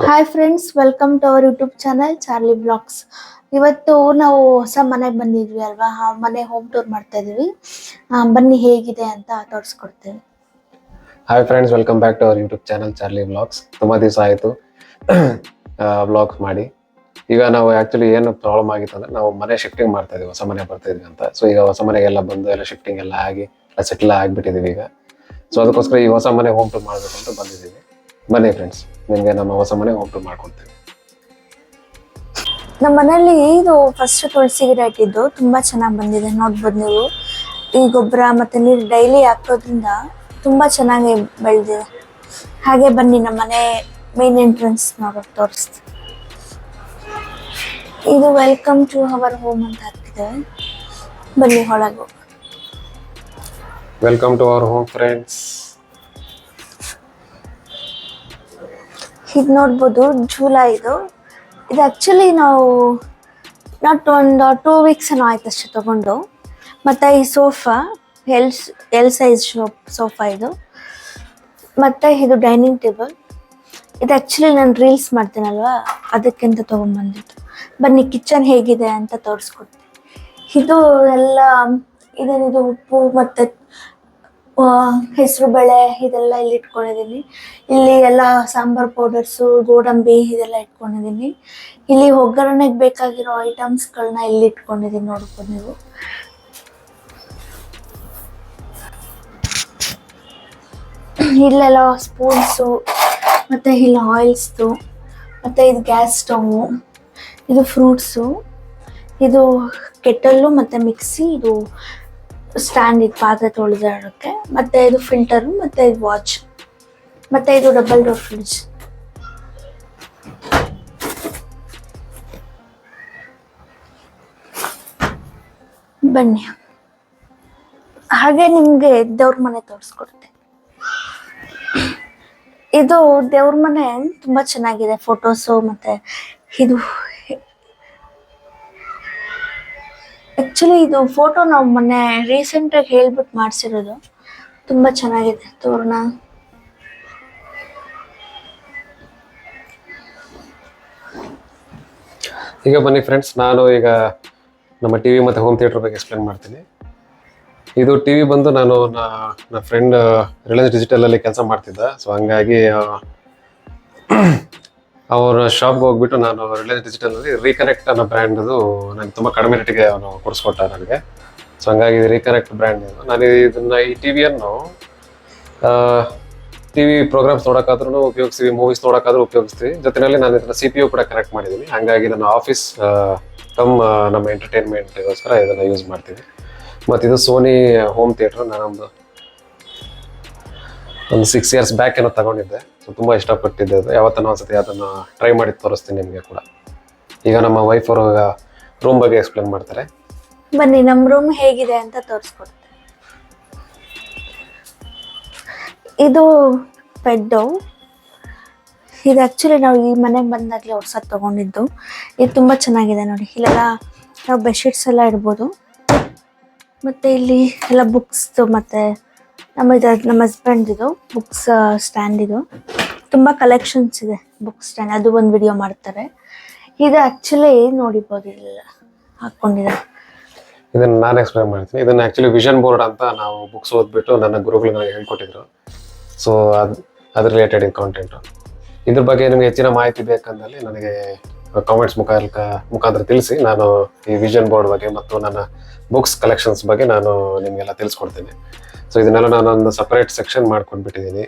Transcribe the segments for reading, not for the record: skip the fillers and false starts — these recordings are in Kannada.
Hi friends, welcome to our YouTube channel Charlie blogs. ಇವತ್ತು ನಾವು ಹೊಸ ಮನೆಗೆ ಬಂದಿದ್ವಿ ಅಲ್ವಾ, ಆ ಮನೆ ಹೋಮ್ ಟೂರ್ ಮಾಡ್ತಾ ಇದೀವಿ. ಬನ್ನಿ ಹೇಗಿದೆ ಅಂತ ತೋರಿಸ್ಕೊಡ್ತೇವೆ. Hi friends, welcome back to our YouTube channel Charlie blogs. ತುಂಬ ದಿವಸ ಆಯಿತು ಬ್ಲಾಗ್ಸ್ ಮಾಡಿ. ಈಗ ನಾವು ಆ್ಯಕ್ಚುಲಿ ಏನು ಪ್ರಾಬ್ಲಮ್ ಆಗಿತ್ತು ಅಂದರೆ, ನಾವು ಮನೆ ಶಿಫ್ಟಿಂಗ್ ಮಾಡ್ತಾ ಇದೀವಿ, ಹೊಸ ಮನೆ ಬರ್ತಾ ಇದ್ವಿ ಅಂತ. ಸೊ ಈಗ ಹೊಸ ಮನೆಗೆಲ್ಲ ಬಂದು ಎಲ್ಲ ಶಿಫ್ಟಿಂಗ್ ಎಲ್ಲ ಆಗಿ ಸೆಟ್ಲ್ ಆಗಿಬಿಟ್ಟಿದ್ದೀವಿ ಈಗ. ಸೊ ಅದಕ್ಕೋಸ್ಕರ ಈ ಹೊಸ ಮನೆ ಹೋಮ್ ಟೂರ್ ಮಾಡಬೇಕು ಅಂತ ಬಂದಿದ್ದೀವಿ. ಬನ್ನಿ ಫ್ರೆಂಡ್ಸ್, ನಿಮಗೆ ನಮ್ಮ ಹೊಸ ಮನೆ ಹೋಮ್ ಟೂರ್ ಮಾಡ್ಕೊಡ್ತೀವಿ. ನಮ್ಮ ಮನೆಯಲ್ಲಿ ಇದು ಫಸ್ಟ್ ತುಳಸಿ ಗಿಡ ಇಟ್ಟಿದ್ದು ತುಂಬಾ ಚೆನ್ನಾಗಿ ಬಂದಿದೆ. ನೋಡ್ಬೋದು ನೀವು, ಈ ಗೊಬ್ಬರ ಮತ್ತೆ ನೀರು ಡೈಲಿ ಹಾಕೋದ್ರಿಂದ ತುಂಬಾ ಚೆನ್ನಾಗಿ ಬೆಳೆದಿದೆ. ಹಾಗೆ ಬನ್ನಿ ನಮ್ಮ ಮನೆ ಮೇನ್ ಎಂಟ್ರೆನ್ಸ್ ನೋಡೋಕೆ ತೋರಿಸ್ತೀವಿ. ಇದು ವೆಲ್ಕಮ್ ಟು ಅವರ್ ಹೋಮ್ ಅಂತ ಹಾಕಿದೆ. ಬನ್ನಿ ಒಳಗೆ. Welcome to our home friends. ಇದು ನೋಡ್ಬೋದು ಜೂಲ. ಇದು ಆ್ಯಕ್ಚುಲಿ ನಾವು ಒಂದು 2 ವೀಕ್ಸ್ ಏನೋ ಆಯ್ತು ಅಷ್ಟೇ ತಗೊಂಡು. ಮತ್ತು ಈ ಸೋಫಾ ಎಲ್ ಸೈಜ್ ಸೋಫಾ ಇದು. ಮತ್ತು ಇದು ಡೈನಿಂಗ್ ಟೇಬಲ್. ಇದು ಆ್ಯಕ್ಚುಲಿ ನಾನು ರೀಲ್ಸ್ ಮಾಡ್ತೀನಲ್ವ, ಅದಕ್ಕಿಂತ ತೊಗೊಂಬಂದಿದ್ದು. ಬನ್ನಿ ಕಿಚನ್ ಹೇಗಿದೆ ಅಂತ ತೋರಿಸ್ಕೊಡ್ತೀನಿ. ಇದು ಎಲ್ಲ ಇದೇನಿದು ಉಪ್ಪು ಮತ್ತು ಹೆಸರು ಬೇಳೆ ಇದೆಲ್ಲ ಇಲ್ಲಿ ಇಟ್ಕೊಂಡಿದ್ದೀನಿ. ಇಲ್ಲಿ ಎಲ್ಲ ಸಾಂಬಾರ್ ಪೌಡರ್ಸು, ಗೋಡಂಬಿ ಇದೆಲ್ಲ ಇಟ್ಕೊಂಡಿದ್ದೀನಿ. ಇಲ್ಲಿ ಒಗ್ಗರಣೆಗೆ ಬೇಕಾಗಿರೋ ಐಟಮ್ಸ್ಗಳನ್ನ ಇಲ್ಲಿ ಇಟ್ಕೊಂಡಿದ್ದೀನಿ, ನೋಡ್ಬೋದು ನೀವು. ಇಲ್ಲೆಲ್ಲ ಸ್ಪೂನ್ಸು, ಮತ್ತು ಇಲ್ಲಿ ಆಯಿಲ್ಸ್ದು, ಮತ್ತು ಇದು ಗ್ಯಾಸ್ ಸ್ಟೌವು, ಇದು ಫ್ರೂಟ್ಸು, ಇದು ಕೆಟಲ್ಲು ಮತ್ತು ಮಿಕ್ಸಿ, ಇದು ಸ್ಟ್ಯಾಂಡ್, ಇದು ಪಾತ್ರೆ ತೊಳೆದಾಡೋಕ್ಕೆ, ಮತ್ತು ಇದು ಫಿಲ್ಟರು, ಮತ್ತು ಇದು ವಾಚ್, ಮತ್ತು ಇದು ಡಬಲ್ ಡೋರ್ ಫ್ರಿಡ್ಜ್. ಬನ್ನಿ, ಹಾಗೆ ನಿಮಗೆ ದೇವ್ರ ಮನೆ ತೋರಿಸ್ಕೊಡ್ತೀನಿ. ಇದು ದೇವ್ರ ಮನೆ ತುಂಬ ಚೆನ್ನಾಗಿದೆ. ಫೋಟೋಸು ಮತ್ತು ಇದು ಆ್ಯಕ್ಚುಲಿ ಇದು ಫೋಟೋ ನಾವು ಮೊನ್ನೆ ರೀಸೆಂಟಾಗಿ ಹೇಳ್ಬಿಟ್ಟು ಮಾಡಿಸಿರೋದು. ತುಂಬ ಚೆನ್ನಾಗಿದೆ ತೋರಣ. ಈಗ ಬನ್ನಿ ಫ್ರೆಂಡ್ಸ್, ನಾನು ಈಗ ನಮ್ಮ ಟಿ ವಿ ಮತ್ತು ಹೋಮ್ ಥಿಯೇಟರ್ ಬಗ್ಗೆ ಎಕ್ಸ್ಪ್ಲೇನ್ ಮಾಡ್ತೀನಿ. ಇದು ಟಿ ವಿ ಬಂದು ನಾನು ನನ್ನ ಫ್ರೆಂಡ್ ರಿಲಯನ್ಸ್ ಡಿಜಿಟಲಲ್ಲಿ ಕೆಲಸ ಮಾಡ್ತಿದ್ದ. ಸೊ ಹಂಗಾಗಿ ಅವ್ರ ಶಾಪ್ಗೆ ಹೋಗ್ಬಿಟ್ಟು ನಾನು ರಿಲಯನ್ಸ್ ಡಿಜಿಟಲಲ್ಲಿ ರೀಕನೆಕ್ಟ್ ಅನ್ನೋ ಬ್ರ್ಯಾಂಡ್ದು ನನಗೆ ತುಂಬ ಕಡಿಮೆ ರೇಟಿಗೆ ಅವನು ಕೊಡಿಸ್ಕೊಟ್ಟ ನನಗೆ. ಸೊ ಹಂಗಾಗಿ ರೀಕನೆಕ್ಟ್ ಬ್ರ್ಯಾಂಡ್ ಇದು. ನಾನು ಇದನ್ನು ಈ ಟಿ ವಿಯನ್ನು ಟಿ ವಿ ಪ್ರೋಗ್ರಾಮ್ಸ್ ನೋಡೋಕ್ಕಾದ್ರೂ ಉಪಯೋಗಿಸ್ತೀವಿ, ಮೂವೀಸ್ ನೋಡೋಕ್ಕಾದ್ರೂ ಉಪಯೋಗಿಸ್ತೀವಿ. ಜೊತೆಯಲ್ಲಿ ನಾನು ಇದನ್ನು CPU ಕೂಡ ಕನೆಕ್ಟ್ ಮಾಡಿದ್ದೀನಿ. ಹಾಗಾಗಿ ನನ್ನ ಆಫೀಸ್ ನಮ್ಮ ಎಂಟರ್ಟೈನ್ಮೆಂಟ್ಗೋಸ್ಕರ ಇದನ್ನು ಯೂಸ್ ಮಾಡ್ತೀವಿ. ಮತ್ತು ಇದು ಸೋನಿ ಹೋಮ್ ಥಿಯೇಟ್ರ್. ನಾನೊಂದು 6 ಇಯರ್ಸ್ ಬ್ಯಾಕ್ ಏನೋ ತಗೊಂಡಿದ್ದೆ. ಸೊ ತುಂಬ ಇಷ್ಟಪಟ್ಟಿದ್ದೆ ಅದು. ಯಾವತ್ತೂ ಒಂದ್ಸತಿ ಅದನ್ನು ಟ್ರೈ ಮಾಡಿ ತೋರಿಸ್ತೀನಿ ನಿಮಗೆ ಕೂಡ. ಈಗ ನಮ್ಮ ವೈಫ್ ಅವರು ರೂಮ್ ಬಗ್ಗೆ ಎಕ್ಸ್ಪ್ಲೇನ್ ಮಾಡ್ತಾರೆ. ಬನ್ನಿ ನಮ್ಮ ರೂಮ್ ಹೇಗಿದೆ ಅಂತ ತೋರಿಸ್ಕೊಡ್ತೀನಿ. ಇದು ಬೆಡ್ಡು. ಇದು ಆ್ಯಕ್ಚುಲಿ ನಾವು ಈ ಮನೆಗೆ ಬಂದಾಗಲೇ ಹೊಸದು ತೊಗೊಂಡಿದ್ದು. ಇದು ತುಂಬ ಚೆನ್ನಾಗಿದೆ ನೋಡಿ. ಇಲ್ಲೆಲ್ಲ ನಾವು ಬೆಡ್ಶೀಟ್ಸ್ ಎಲ್ಲ ಇಡ್ಬೋದು. ಮತ್ತು ಇಲ್ಲಿ ಎಲ್ಲ ಬುಕ್ಸ್ದು, ಮತ್ತು ನಮ್ಮ ಹಸ್ಬೆಂಡಿದು ಬುಕ್ಸ್ ಸ್ಟ್ಯಾಂಡ್. ಇದು ತುಂಬ ಕಲೆಕ್ಷನ್ಸ್ ಇದೆ ಬುಕ್ ಸ್ಟ್ಯಾಂಡ್. ಅದು ಒಂದು ವಿಡಿಯೋ ಮಾಡ್ತಾರೆ. ಇದು ಆ್ಯಕ್ಚುಲಿ ನೋಡಿಬೋದು, ಇಲ್ಲ ಹಾಕ್ಕೊಂಡಿದ್ದಾರೆ. ಇದನ್ನು ನಾನು ಎಕ್ಸ್ಪ್ಲೇನ್ ಮಾಡ್ತೀನಿ. ಇದನ್ನು ಆ್ಯಕ್ಚುಲಿ ವಿಷನ್ ಬೋರ್ಡ್ ಅಂತ ನಾವು ಬುಕ್ಸ್ ಓದ್ಬಿಟ್ಟು ನನ್ನ ಗುರುಗಳು ನನಗೆ ಹೇಳ್ಕೊಟ್ಟಿದ್ರು. ಸೊ ಅದ್ರ ರಿಲೇಟೆಡ್ ಕಾಂಟೆಂಟು. ಇದ್ರ ಬಗ್ಗೆ ನಿಮಗೆ ಹೆಚ್ಚಿನ ಮಾಹಿತಿ ಬೇಕಂದಲ್ಲಿ ನನಗೆ ಕಾಮೆಂಟ್ಸ್ ಮುಖಾಂತರ ತಿಳಿಸಿ. ನಾನು ಈ ವಿಷನ್ ಬೋರ್ಡ್ ಬಗ್ಗೆ ಮತ್ತು ನನ್ನ ಬುಕ್ಸ್ ಕಲೆಕ್ಷನ್ಸ್ ಬಗ್ಗೆ ನಾನು ನಿಮಗೆಲ್ಲ ತಿಳಿಸ್ಕೊಡ್ತೀನಿ. ಸೊ ಇದನ್ನೆಲ್ಲ ನಾನೊಂದು ಸಪ್ರೇಟ್ ಸೆಕ್ಷನ್ ಮಾಡ್ಕೊಂಡ್ಬಿಟ್ಟಿದ್ದೀನಿ.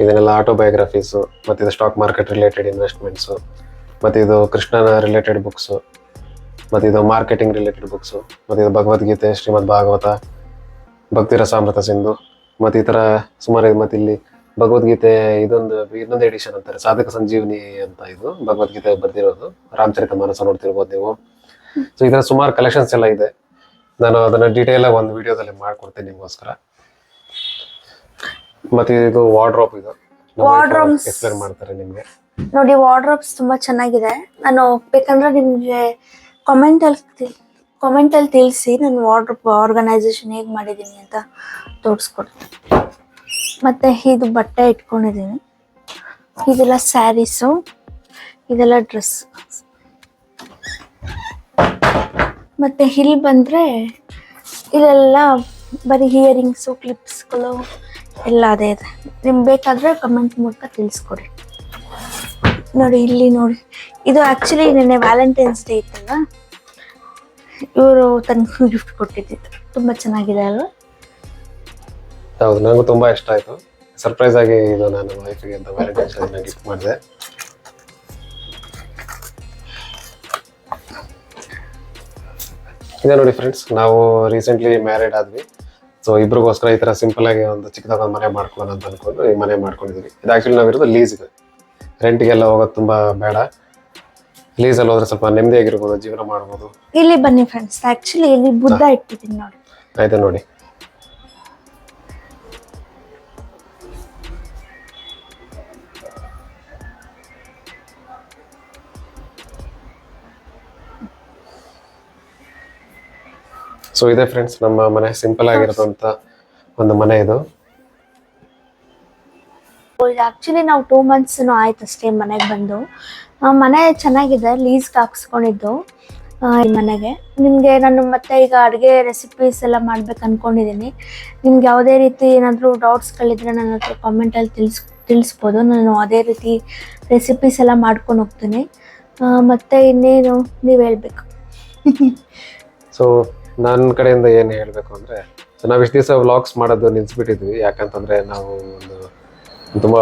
ಇದನ್ನೆಲ್ಲ ಆಟೋಬಯೋಗ್ರಫೀಸು, ಮತ್ತು ಇದು ಸ್ಟಾಕ್ ಮಾರ್ಕೆಟ್ ರಿಲೇಟೆಡ್ ಇನ್ವೆಸ್ಟ್ಮೆಂಟ್ಸು, ಮತ್ತು ಇದು ಕೃಷ್ಣನ ರಿಲೇಟೆಡ್ ಬುಕ್ಸು, ಮತ್ತು ಇದು ಮಾರ್ಕೆಟಿಂಗ್ ರಿಲೇಟೆಡ್ ಬುಕ್ಸು, ಮತ್ತು ಇದು ಭಗವದ್ಗೀತೆ, ಶ್ರೀಮದ್ ಭಾಗವತ, ಭಕ್ತಿ ರಸಾಮೃತ ಸಿಂಧು, ಮತ್ತು ಈ ಥರ ಸುಮಾರು. ಮತ್ತು ಇಲ್ಲಿ ಭಗವದ್ಗೀತೆ ಇನ್ನೊಂದು ಎಡಿಷನ್ ಅಂತಾರೆ, ಸಾಧಕ ಸಂಜೀವನಿ ಅಂತ. ಇದು ಭಗವದ್ಗೀತೆ ಬರ್ದಿರೋದು, ರಾಮಚರಿತ ಮಾನಸ ನೋಡ್ತಿರ್ಬೋದು ನೀವು. ಸೊ ಈ ಥರ ಸುಮಾರು ಕಲೆಕ್ಷನ್ಸ್ ಎಲ್ಲ ಇದೆ. ನಾನು ಅದನ್ನು ಡೀಟೇಲಾಗಿ ಒಂದು ವಿಡಿಯೋದಲ್ಲಿ ಮಾಡ್ಕೊಡ್ತೀನಿ ನಿಮಗೋಸ್ಕರ. ಮತ್ತು ಇದು ವಾರ್ಡ್ರೋಬ್. ಇದು ಎಕ್ಸ್ಪ್ಲೇನ್ ಮಾಡ್ತಾರೆ ನಿಮಗೆ. ನೋಡಿ, ವಾರ್ಡ್ರೋಬ್ಸ್ ತುಂಬ ಚೆನ್ನಾಗಿದೆ. ನಾನು ಬೇಕಂದ್ರೆ ನಿಮಗೆ ಕಾಮೆಂಟಲ್ಲಿ ತಿಳಿಸಿ ನಾನು ವಾರ್ಡ್ರೋಬ್ ಆರ್ಗನೈಸೇಷನ್ ಹೇಗೆ ಮಾಡಿದ್ದೀನಿ ಅಂತ ತೋರಿಸ್ಕೊಡ್ತೀನಿ. ಮತ್ತು ಇದು ಬಟ್ಟೆ ಇಟ್ಕೊಂಡಿದ್ದೀನಿ. ಇದೆಲ್ಲ ಸ್ಯಾರೀಸು, ಇದೆಲ್ಲ ಡ್ರೆಸ್. ಮತ್ತು ಇಲ್ಲಿ ಬಂದರೆ ಇಲ್ಲೆಲ್ಲ ಬರೀ ಇಯರಿಂಗ್ಸು, ಕ್ಲಿಪ್ಸ್ಗಳು ಎಲ್ಲ ಅದೇ ಇದೆ. ನಿಮ್ಗೆ ಬೇಕಾದರೆ ಕಮೆಂಟ್ ಮೂಲಕ ತಿಳಿಸ್ಕೊಡಿ. ನೋಡಿ ಇಲ್ಲಿ ನೋಡಿ, ಇದು ಆ್ಯಕ್ಚುಲಿ ನೆನ್ನೆ ವ್ಯಾಲೆಂಟೈನ್ಸ್ ಡೇ ಇತ್ತಲ್ಲ, ಇವರು ತನಗೆ ಗಿಫ್ಟ್ ಕೊಟ್ಟಿದ್ದು. ತುಂಬ ಚೆನ್ನಾಗಿದೆ ಅಲ್ವಾ? ಹೌದು, ನನಗೂ ತುಂಬಾ ಇಷ್ಟ ಆಯ್ತು. ಸರ್ಪ್ರೈಸ್ ಆಗಿ ಇದು ನಾನು ವೈಫಿಗೆ ಅಂತ ವ್ಯಾಲೆಂಟೈನ್ಸ್ ಡೇ ಗಿಫ್ಟ್ ಮಾಡಿದೆ. ಇದೆ ನೋಡಿ ಫ್ರೆಂಡ್ಸ್, ನಾವು ರೀಸೆಂಟ್ಲಿ ಮ್ಯಾರಿಡ್ ಆದ್ವಿ. ಸೊ ಇಬ್ರಿಗೋಸ್ಕರ ಈ ತರ ಸಿಂಪಲ್ ಆಗಿ ಒಂದು ಚಿಕ್ಕದಾಗ ಒಂದು ಮನೆ ಮಾಡ್ಕೊಳ್ಳೋಣ ಅಂತ ಅನ್ಕೊಂಡು ಈ ಮನೆ ಮಾಡ್ಕೊಂಡಿದ್ವಿ. ಇದು ಆಕ್ಚುಲಿ ನಾವಿರೋದು ಲೀಸ್ಗೆ, ರೆಂಟ್ಗೆಲ್ಲ ಹೋಗೋದು ತುಂಬಾ ಬೇಡ. ಲೀಸಲ್ಲಿ ಹೋದ್ರೆ ಸ್ವಲ್ಪ ನೆಮ್ಮದಿಯಾಗಿರ್ಬೋದು, ಜೀವನ ಮಾಡ್ಬೋದು. ಇಲ್ಲಿ ಬನ್ನಿ ಫ್ರೆಂಡ್ಸ್, ಆ್ಯಕ್ಚುಲಿ ಇಲ್ಲಿ ಬುದ್ಧ ಇಟ್ಟಿದ್ದೀನಿ ನೋಡಿ. ಆಯ್ತಾ ನೋಡಿ. ಸೊ ಇದೆ ಫ್ರೆಂಡ್ಸ್ ನಮ್ಮ ಮನೆ, ಸಿಂಪಲ್ ಆಗಿರೋದಂತ ಒಂದು ಮನೆ ಇದು. ಆ್ಯಕ್ಚುಲಿ ನಾವು 2 months ಆಯ್ತು ಅಷ್ಟೇ ಮನೆಗೆ ಬಂದು. ಮನೆ ಚೆನ್ನಾಗಿದೆ, ಲೀಸ್ಗೆ ಹಾಕ್ಸ್ಕೊಂಡಿದ್ದು ಈ ಮನೆಗೆ. ನಿಮಗೆ ನಾನು ಮತ್ತೆ ಈಗ ಅಡುಗೆ ರೆಸಿಪೀಸ್ ಎಲ್ಲ ಮಾಡ್ಬೇಕು ಅಂದ್ಕೊಂಡಿದ್ದೀನಿ. ನಿಮ್ಗೆ ಯಾವುದೇ ರೀತಿ ಏನಾದರೂ ಡೌಟ್ಸ್ಗಳಿದ್ರೆ ನನ್ನ ಹತ್ರ ಕಾಮೆಂಟಲ್ಲಿ ತಿಳಿಸ್ಬೋದು. ನಾನು ಅದೇ ರೀತಿ ರೆಸಿಪೀಸ್ ಎಲ್ಲ ಮಾಡ್ಕೊಂಡು ಹೋಗ್ತೀನಿ. ಮತ್ತು ಇನ್ನೇನು ನೀವು ಹೇಳ್ಬೇಕು. ಸೊ ನನ್ನ ಕಡೆಯಿಂದ ಏನು ಹೇಳಬೇಕು ಅಂದರೆ, ನಾವು ಇಷ್ಟು ದಿವಸ ವ್ಲಾಗ್ಸ್ ಮಾಡೋದು ನಿಲ್ಲಿಸ್ಬಿಟ್ಟಿದ್ವಿ. ಯಾಕಂತಂದರೆ ನಾವು ಒಂದು ತುಂಬ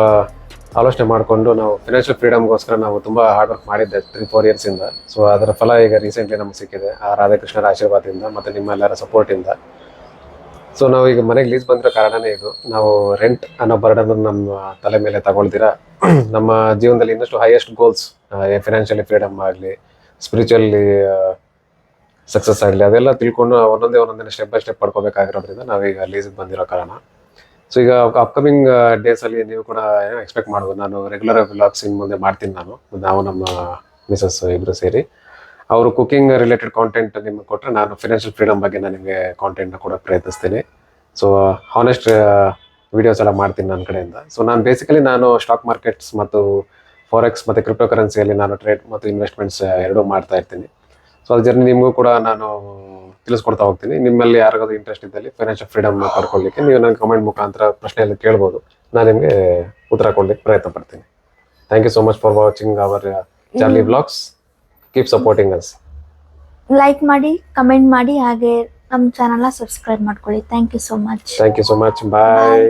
ಆಲೋಚನೆ ಮಾಡಿಕೊಂಡು ನಾವು ಫಿನಾನ್ಷಿಯಲ್ ಫ್ರೀಡಮ್ಗೋಸ್ಕರ ನಾವು ತುಂಬ ಹಾರ್ಡ್ ವರ್ಕ್ ಮಾಡಿದ್ದೆ 3-4 yearsಯಿಂದ. ಸೊ ಅದರ ಫಲ ಈಗ ರೀಸೆಂಟ್ಲಿ ನಮ್ಗೆ ಸಿಕ್ಕಿದೆ, ಆ ರಾಧಾಕೃಷ್ಣರ ಆಶೀರ್ವಾದದಿಂದ ಮತ್ತು ನಿಮ್ಮೆಲ್ಲರ ಸಪೋರ್ಟಿಂದ. ಸೊ ನಾವು ಈಗ ಮನೆಗೆ ಲೀಸ್ ಬಂದಿರೋ ಕಾರಣನೇ ಇದು. ನಾವು ರೆಂಟ್ ಅನ್ನೋ ಬರ್ಡನ್ನು ನಮ್ಮ ತಲೆ ಮೇಲೆ ತಗೊಳ್ದಿರ ನಮ್ಮ ಜೀವನದಲ್ಲಿ ಇನ್ನಷ್ಟು ಹೈಯೆಸ್ಟ್ ಗೋಲ್ಸ್, ಫಿನಾನ್ಷಿಯಲಿ ಫ್ರೀಡಮ್ ಆಗಲಿ, ಸ್ಪಿರಿಚುವಲಿ ಸಕ್ಸಸ್ ಆಗಲಿ, ಅದೆಲ್ಲ ತಿಳ್ಕೊಂಡು ಒಂದೊಂದೇ ಸ್ಟೆಪ್ ಬೈ ಸ್ಟೆಪ್ ಪಡ್ಕೋಬೇಕಾಗಿರೋದ್ರಿಂದ ನಾವೀಗ ಲೀಸಿಗೆ ಬಂದಿರೋ ಕಾರಣ. ಸೊ ಈಗ ಅಪ್ಕಮಿಂಗ್ ಡೇಸಲ್ಲಿ ನೀವು ಕೂಡ ಏನೋ ಎಕ್ಸ್ಪೆಕ್ಟ್ ಮಾಡ್ಬೋದು. ನಾನು ರೆಗ್ಯುಲರ್ ವ್ಲಾಗ್ಸ್ ಇನ್ನು ಮುಂದೆ ಮಾಡ್ತೀನಿ. ನಾವು ನಮ್ಮ ಮಿಸಸ್ ಇಬ್ಬರು ಸೇರಿ ಅವರು ಕುಕಿಂಗ್ ರಿಲೇಟೆಡ್ ಕಾಂಟೆಂಟ್ ನಿಮ್ಗೆ ಕೊಟ್ಟರೆ, ನಾನು ಫಿನಾನ್ಷಿಯಲ್ ಫ್ರೀಡಮ್ ಬಗ್ಗೆ ನಾನು ನಿಮಗೆ ಕಾಂಟೆಂಟ್ನ ಕೊಡೋಕ್ಕೆ ಪ್ರಯತ್ನಿಸ್ತೀನಿ. ಸೊ ಹಾನೆಸ್ಟ್ ವೀಡಿಯೋಸ್ ಎಲ್ಲ ಮಾಡ್ತೀನಿ ನನ್ನ ಕಡೆಯಿಂದ. ಸೊ ನಾನು ಸ್ಟಾಕ್ ಮಾರ್ಕೆಟ್ಸ್ ಮತ್ತು ಫಾರೆಕ್ಸ್ ಮತ್ತು ಕ್ರಿಪ್ಟೋ ಕರೆನ್ಸಿಯಲ್ಲಿ ನಾನು ಟ್ರೇಡ್ ಮತ್ತು ಇನ್ವೆಸ್ಟ್ಮೆಂಟ್ಸ್ ಎರಡೂ ಮಾಡ್ತಾ ಇರ್ತೀನಿ. ಸೊ ಅದ್ರ ಜರ್ನಿ ನಿಮಗೂ ಕೂಡ ನಾನು ತಿಳಿಸ್ಕೊಡ್ತಾ ಹೋಗ್ತೀನಿ. ನಿಮ್ಮಲ್ಲಿ ಯಾರಿಗಾದ್ರೂ ಇಂಟ್ರೆಸ್ಟ್ ಇದ್ದಲ್ಲಿ ಫೈನಾನ್ಷಿಯಲ್ ಫ್ರೀಡಮ್ ಪಡ್ಕೊಳ್ಳಿಕ್ಕೆ ನೀವು ನನ್ನ ಕಮೆಂಟ್ ಮುಖಾಂತರ ಪ್ರಶ್ನೆಯಲ್ಲಿ ಕೇಳ್ಬೋದು. ನಾನು ನಿಮಗೆ ಉತ್ತರ ಕೊಡ್ಲಿಕ್ಕೆ ಪ್ರಯತ್ನ ಪಡ್ತೀನಿ. Thank you so much for watching our Charlie vlogs. Keep supporting us. Like ಮಾಡಿ, ಕಮೆಂಟ್ ಮಾಡಿ, ಹಾಗೆ ನಮ್ಮ ಚಾನಲ್ನ ಸಬ್ಸ್ಕ್ರೈಬ್ ಮಾಡ್ಕೊಳ್ಳಿ. Thank you so much. Thank you so much. Bye.